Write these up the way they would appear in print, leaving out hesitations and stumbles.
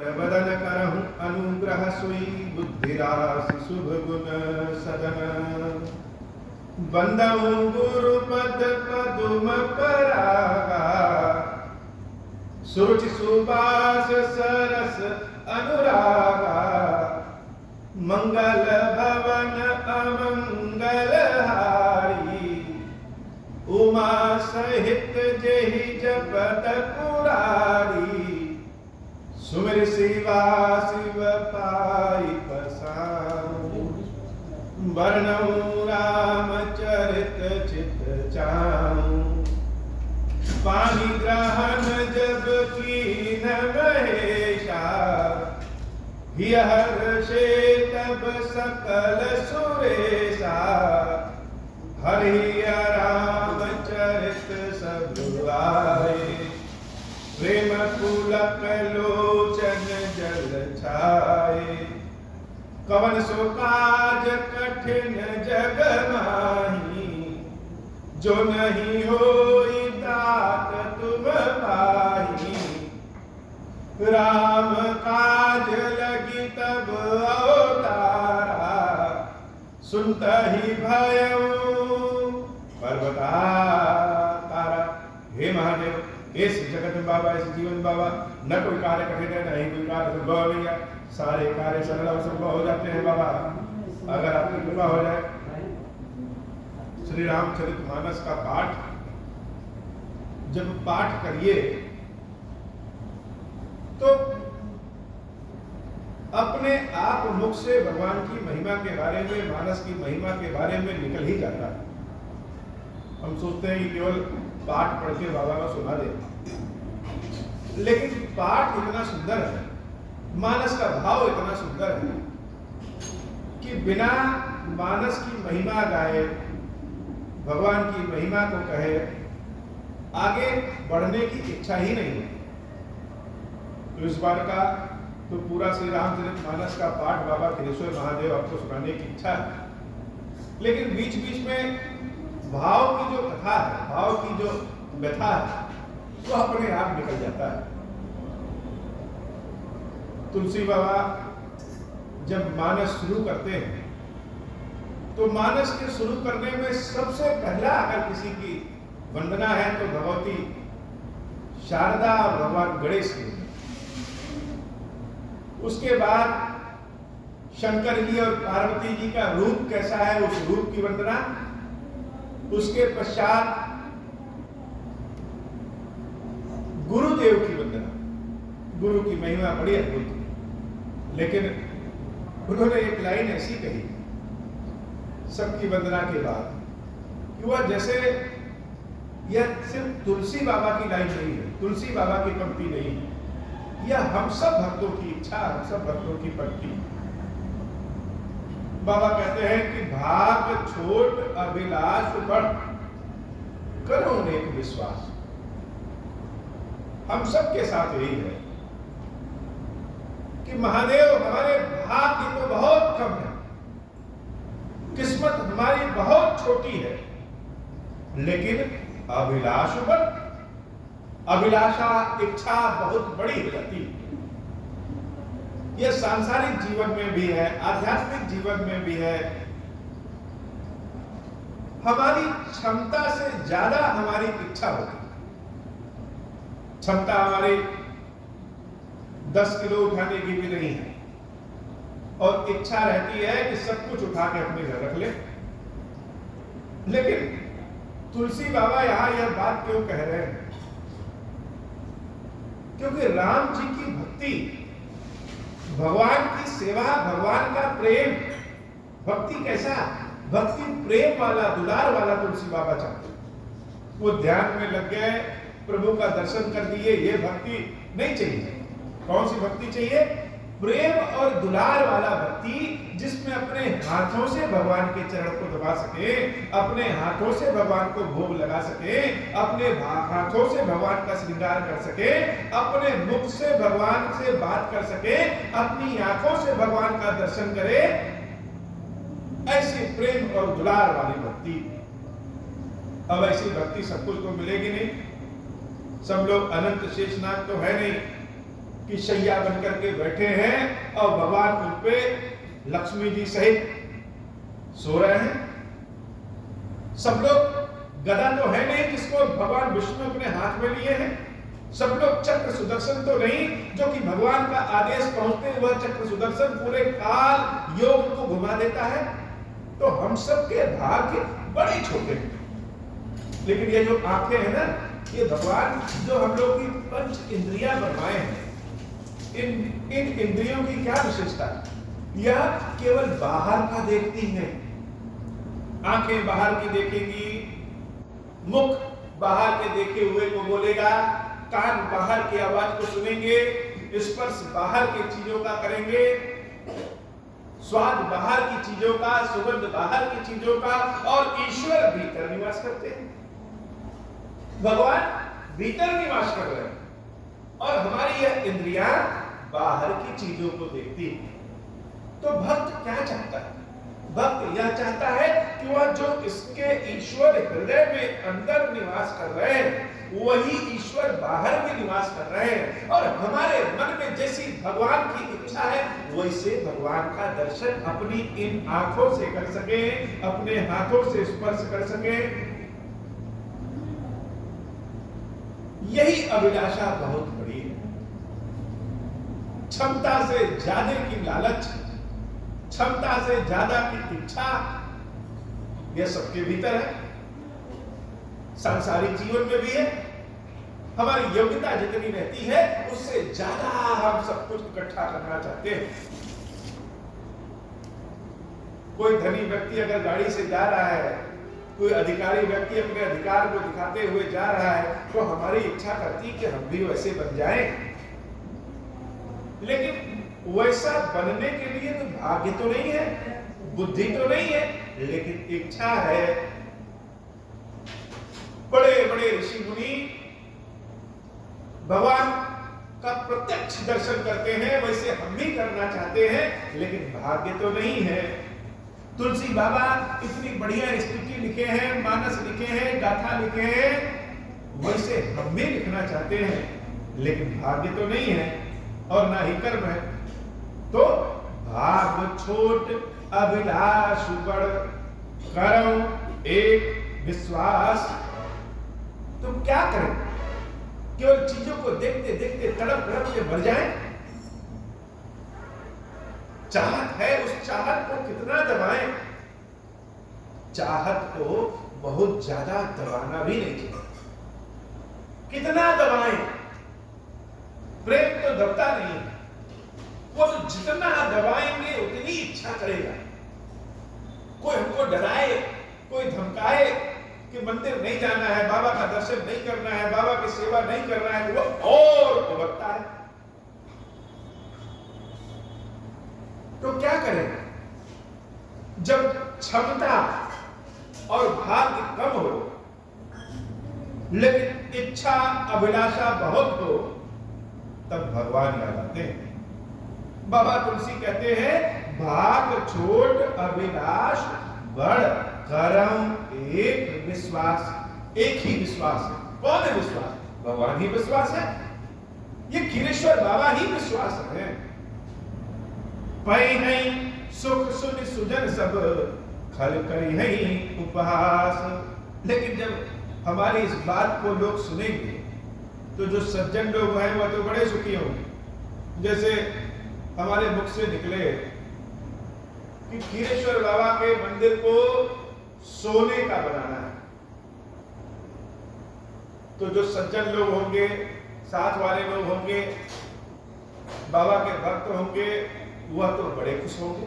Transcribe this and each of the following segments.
बदन करहु अनुग्रह सोई बुद्धि राशि शुभ गुण सदन बंदऊ गुरु पद पदुम परागा सुरुचि सुबास सरस अनुरागा मंगल भवन अमंगल हारी उमा सहित जेहि जपत पुरारी सुमिर शिवा शिव पाई पसाऊं वर्णऊ रामचरित चित चाऊं पानी ग्रहण जब कीन महेशा हर्षे तब सकल सुरेशा हरि रामचरित सब आए प्रेम पुलक लोचन जल छाए कवन सो काज कठिन जग माही जो नहीं होई तात तुम पाही राम काज लगी तब अवतारा सुनत ही भयऊ पर्वतारा। हे महादेव इस जगत में बाबा इस जीवन में बाबा न कोई कार्य कठिन है नहीं कोई कार्य संभव नहीं है सारे कार्य सरल और संभव हो जाते हैं बाबा अगर आपकी कृपा हो जाए। श्री रामचरितमानस का पाठ जब पाठ करिए तो अपने आप मुख से भगवान की महिमा के बारे में मानस की महिमा के बारे में निकल ही जाता है। हम सोचते हैं कि केवल पाठ पढ़ के बाबा को सुना दे लेकिन पाठ इतना सुंदर है मानस का भाव इतना सुंदर है कि बिना मानस की महिमा गाए भगवान की महिमा को कहे आगे बढ़ने की इच्छा ही नहीं है। तो इस बार का तो पूरा श्री रामचरितमानस का पाठ बाबा खिलेश्वर महादेव आपको सुनाने की इच्छा है लेकिन बीच बीच में भाव की जो कथा है भाव की जो व्यथा है वो अपने आप निकल जाता है। तुलसी बाबा जब मानस शुरू करते हैं तो मानस के शुरू करने में सबसे पहला अगर किसी की वंदना है तो भगवती शारदा और भगवान गणेश की। उसके बाद शंकर जी और पार्वती जी का रूप कैसा है उस रूप की वंदना। उसके पश्चात गुरुदेव की वंदना। गुरु की महिमा बड़ी अद्भुत लेकिन उन्होंने एक लाइन ऐसी कही सबकी वंदना के बाद कि वह जैसे यह सिर्फ तुलसी बाबा की लाइन नहीं है तुलसी बाबा की पंक्ति नहीं है यह हम सब भक्तों की इच्छा हम सब भक्तों की पंक्ति। बाबा कहते हैं कि भाग छोट अभिलाष बढ़ करो नेक विश्वास। हम सब के साथ यही है कि महादेव हमारे भाग्य तो बहुत कम है किस्मत हमारी बहुत छोटी है लेकिन अभिलाष बढ़ अभिलाषा इच्छा बहुत बड़ी हो जाती है। यह सांसारिक जीवन में भी है आध्यात्मिक जीवन में भी है। हमारी क्षमता से ज्यादा हमारी इच्छा होती है। क्षमता हमारी 10 किलो उठाने की भी नहीं है और इच्छा रहती है कि सब कुछ उठा के अपने घर रख ले। लेकिन तुलसी बाबा यहां यह बात क्यों कह रहे हैं क्योंकि राम जी की भक्ति भगवान की सेवा भगवान का प्रेम भक्ति कैसा भक्ति प्रेम वाला दुलार वाला तुलसी बाबा चाहते। वो ध्यान में लग गए प्रभु का दर्शन कर दिए ये भक्ति नहीं चाहिए। कौन सी भक्ति चाहिए प्रेम और दुलार वाला भक्ति जिसमें अपने हाथों से भगवान के चरण को दबा सके अपने हाथों से भगवान को भोग लगा सके अपने हाथों से भगवान का श्रृंगार कर सके अपने मुख से भगवान से बात कर सके अपनी आंखों से भगवान का दर्शन करे। ऐसी प्रेम और दुलार वाली भक्ति। अब ऐसी भक्ति सबको तो मिलेगी नहीं। सब लोग अनंत शेषनाग तो है नहीं कि शैया बनकर के बैठे हैं और भगवान उन पे लक्ष्मी जी सहित सो रहे हैं। सब लोग गदा तो है नहीं जिसको भगवान विष्णु अपने हाथ में लिए हैं। सब लोग चक्र सुदर्शन तो नहीं जो कि भगवान का आदेश पहुंचते हुए चक्र सुदर्शन पूरे काल योग को घुमा देता है। तो हम सब के भाग्य बड़े छोटे हैं। लेकिन ये जो आंखें हैं ना, ये भगवान जो हम लोग की पंच इंद्रियां बनवाए हैं, इन इंद्रियों की क्या विशेषता है? यह केवल बाहर का देखती हैं। आंखें बाहर की देखेंगी, मुख बाहर के देखे हुए को बोलेगा, कान बाहर की आवाज को सुनेंगे, स्पर्श बाहर की चीजों का करेंगे, स्वाद बाहर की चीजों का, सुगंध बाहर की चीजों का, और ईश्वर भीतर निवास करते हैं। भगवान भीतर निवास कर रहे हैं और हमारी यह इंद्रियां बाहर की चीजों को देखती है। तो भक्त क्या चाहता है? भक्त यह चाहता है कि वह जो इसके ईश्वर हृदय में अंदर निवास कर रहे हैं वही ईश्वर बाहर भी निवास कर रहे हैं, और हमारे मन में जैसी भगवान की इच्छा है वैसे भगवान का दर्शन अपनी इन आंखों से कर सके, अपने हाथों से स्पर्श कर सके। यही अभिलाषा बहुत बड़ी है। क्षमता से ज्यादा की लालच, क्षमता से ज्यादा की इच्छा, यह सबके भीतर है। सांसारिक जीवन में भी है। हमारी योग्यता जितनी रहती है उससे ज्यादा हम सब कुछ इकट्ठा करना चाहते हैं। कोई धनी व्यक्ति अगर गाड़ी से जा रहा है, कोई अधिकारी व्यक्ति अपने अधिकार को दिखाते हुए जा रहा है, तो हमारी इच्छा करती कि हम भी वैसे बन जाएं। लेकिन वैसा बनने के लिए तो भाग्य तो नहीं है, बुद्धि तो नहीं है, लेकिन इच्छा है। बड़े बड़े ऋषि मुनि भगवान का प्रत्यक्ष दर्शन करते हैं, वैसे हम भी करना चाहते हैं, लेकिन भाग्य तो नहीं है। तुलसी बाबा इतनी बढ़िया स्तुति लिखे हैं, मानस लिखे हैं, गाथा लिखे हैं, वैसे हम भी लिखना चाहते हैं, लेकिन भाग्य तो नहीं है और ना ही कर्म है। तो भाग छोट अभिलाष बड़, करो एक विश्वास। तो क्या करें? केवल चीजों को देखते देखते तड़प तड़प के मर जाएं? चाहत है, उस चाहत को कितना दबाएं? चाहत को बहुत ज्यादा दबाना भी नहीं चाहिए। कितना दबाएं? प्रेम तो दबता नहीं, वो तो जितना दबाएंगे उतनी इच्छा करेगा। कोई हमको डराए, कोई धमकाए कि मंदिर नहीं जाना है, बाबा का दर्शन नहीं करना है, बाबा की सेवा नहीं करना है, तो वो और उबरता है। तो क्या करें? जब क्षमता और भाग्य कम हो लेकिन इच्छा अभिलाषा बहुत हो, तब भगवान याद आते हैं। बाबा तुलसी कहते हैं, भाग छोट अभिलाष बड़, करम एक विश्वास। एक ही विश्वास है। कौन है विश्वास? भगवान ही विश्वास है। ये खीरेश्वर बाबा ही विश्वास है। पई नहीं सुख सुन सुजन सब, खल करी है उपहास। लेकिन जब हमारी इस बात को लोग सुनेंगे तो जो सज्जन लोग हैं वह तो बड़े सुखी होंगे। जैसे हमारे मुख से निकले कि खीरेश्वर बाबा के मंदिर को सोने का बनाना है, तो जो सज्जन लोग होंगे, साथ वाले लोग होंगे, बाबा के भक्त होंगे, वह तो बड़े खुश होंगे।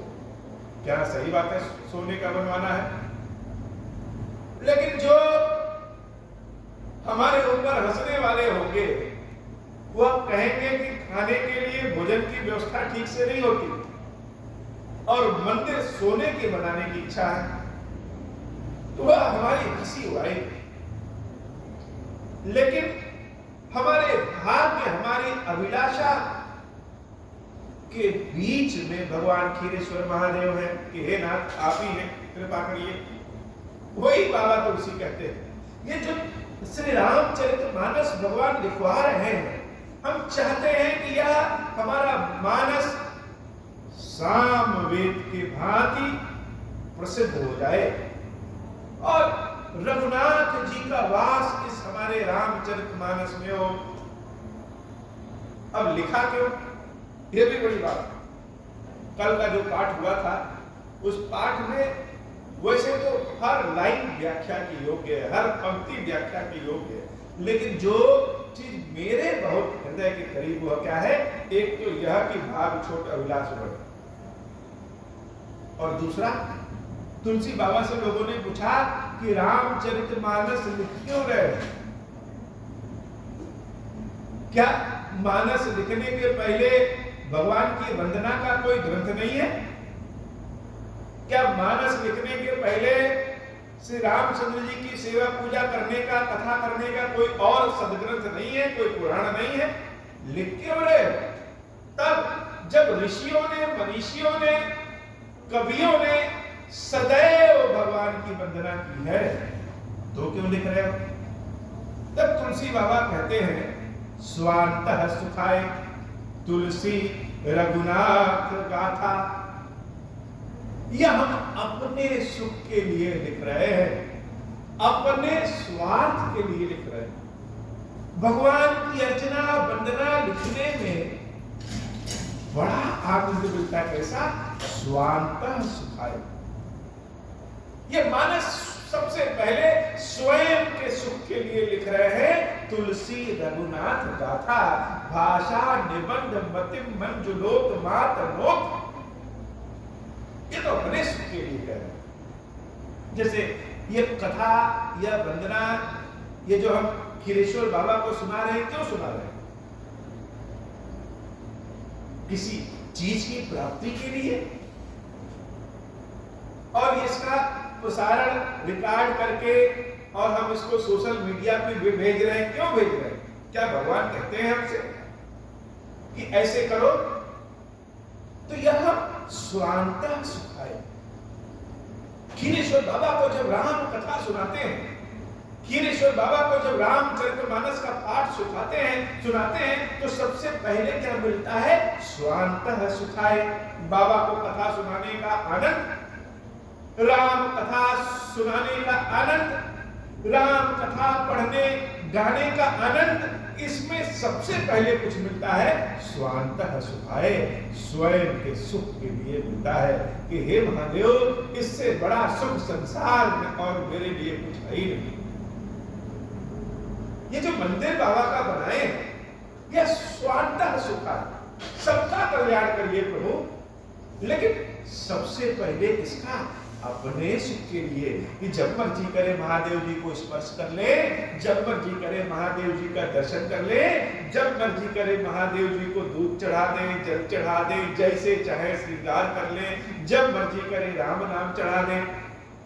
क्या सही बात है, सोने का बनवाना है। लेकिन जो हमारे ऊपर हंसने वाले होंगे वह कहेंगे कि खाने के लिए भोजन की व्यवस्था ठीक से नहीं होती और मंदिर सोने के बनाने की इच्छा है, तो वह हमारी हंसी उड़ाएगी। लेकिन हमारे भाग्य, हमारी अभिलाषा के बीच में भगवान खीरेश्वर महादेव है कि हे नाथ आप ही हैं, कृपा करिए। वही बाबा तुलसी कहते हैं। ये जो श्री रामचरितमानस भगवान लिखवा रहे हैं, हम चाहते हैं कि यह हमारा मानस सामवेद की भांति प्रसिद्ध हो जाए और रघुनाथ जी का वास इस हमारे रामचरितमानस में हो। अब लिखा क्यों, यह भी बड़ी बात है। कल का जो पाठ हुआ था उस पाठ में वैसे तो हर लाइन व्याख्या की योग्य है, हर पंक्ति व्याख्या की योग्य है, लेकिन जो चीज मेरे बहुत हृदय के करीब हुआ क्या है, एक तो यह कि भाग छोट अभिलाष बढ़, और दूसरा तुलसी बाबा से लोगों ने पूछा कि रामचरितमानस लिख क्यों रहे, क्या मानस लिखने के पहले भगवान की वंदना का कोई ग्रंथ नहीं है? क्या मानस लिखने के पहले श्री रामचंद्र जी की सेवा पूजा करने का, कथा करने का कोई और सदग्रंथ नहीं है, कोई पुराण नहीं है? लिख क्यों रहे? तब जब ऋषियों ने, मनीषियों ने, कवियों ने सदैव भगवान की वंदना की है, तो क्यों लिख रहे हो? तब तुलसी बाबा कहते हैं स्वांतः सुखाय तुलसी रघुनाथ गाथा, यह हम अपने सुख के लिए लिख रहे हैं, अपने स्वार्थ के लिए लिख रहे हैं। भगवान की अर्चना वंदना लिखने में बड़ा आनंद मिलता है। कैसा? स्वांतः सुखाय। यह मानस सबसे पहले स्वयं के सुख के लिए लिख रहे हैं। तुलसी रघुनाथ गाथा भाषा निबंध मतिम मंजुलोक मात नोक, ये तो अपने सुख के लिए कह रहे हैं। जैसे ये कथा या वंदना, ये जो हम खीरेश्वर बाबा को सुना रहे हैं, क्यों सुना रहे हैं? किसी चीज की प्राप्ति के लिए, और इसका प्रसारण रिकॉर्ड करके और हम इसको सोशल मीडिया पे भी भेज रहे हैं। क्यों भेज रहे हैं? क्या भगवान कहते हैं हमसे कि ऐसे करो? तो यह स्वांतः सुखाय। खीरेश्वर बाबा को जब राम कथा सुनाते हैं, खीरेश्वर बाबा को जब रामचरितमानस का पाठ सुनाते हैं तो सबसे पहले क्या मिलता है? स्वांतः सुखाय। बाबा को कथा सुनाने का आनंद, राम कथा सुनाने का आनंद, राम कथा पढ़ने गाने का आनंद, इसमें सबसे पहले कुछ मिलता है स्वांतः सुखाय, स्वयं के सुख के लिए मिलता है कि हे महादेव, इससे बड़ा सुख संसार में और मेरे लिए कुछ है ही नहीं। ये जो मंदिर बाबा का बनाए, यह स्वांतः सुखाय, सबका कल्याण करिए प्रभु, लेकिन सबसे पहले किसका? अपने सुख के लिए, कि जब मर्जी करे महादेव जी को स्पर्श कर ले, जब मर्जी करे महादेव जी का दर्शन कर ले, जब मर्जी करे महादेव जी को दूध चढ़ा दे, जल चढ़ा दे, जैसे चाहे श्रृंगार कर ले, जब मर्जी करे राम नाम चढ़ा दे।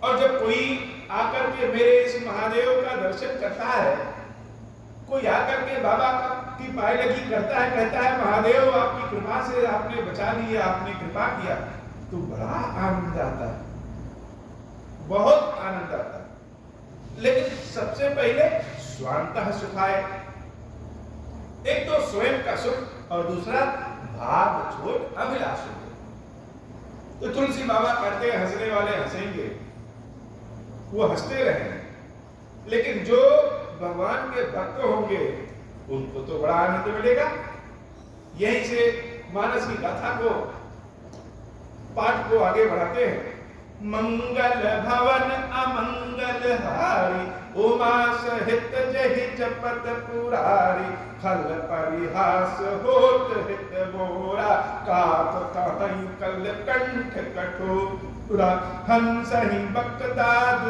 और जब कोई आकर के मेरे इस महादेव का दर्शन करता है, कोई आकर के बाबा की पाय लगी करता है, कहता है महादेव आपकी कृपा से आपने बचा लिया, आपने कृपा किया, तो बड़ा आनंद आता है, बहुत आनंद आता है। लेकिन सबसे पहले स्वांतः सुखाय, एक तो स्वयं का सुख और दूसरा भाग छोट अभिलाष। तो तुलसी बाबा कहते हैं हंसने वाले हंसेंगे, वो हंसते रहे, लेकिन जो भगवान के भक्त होंगे उनको तो बड़ा आनंद मिलेगा। यहीं से मानस की गाथा को, पाठ को आगे बढ़ाते हैं। मंगल भवन अमंगल हारी, उमा सहित जहि जपत पुरारी, खल परिहास होत हित बोरा, काप कहीं कल कंठ कठोरा, हंस ही बकदा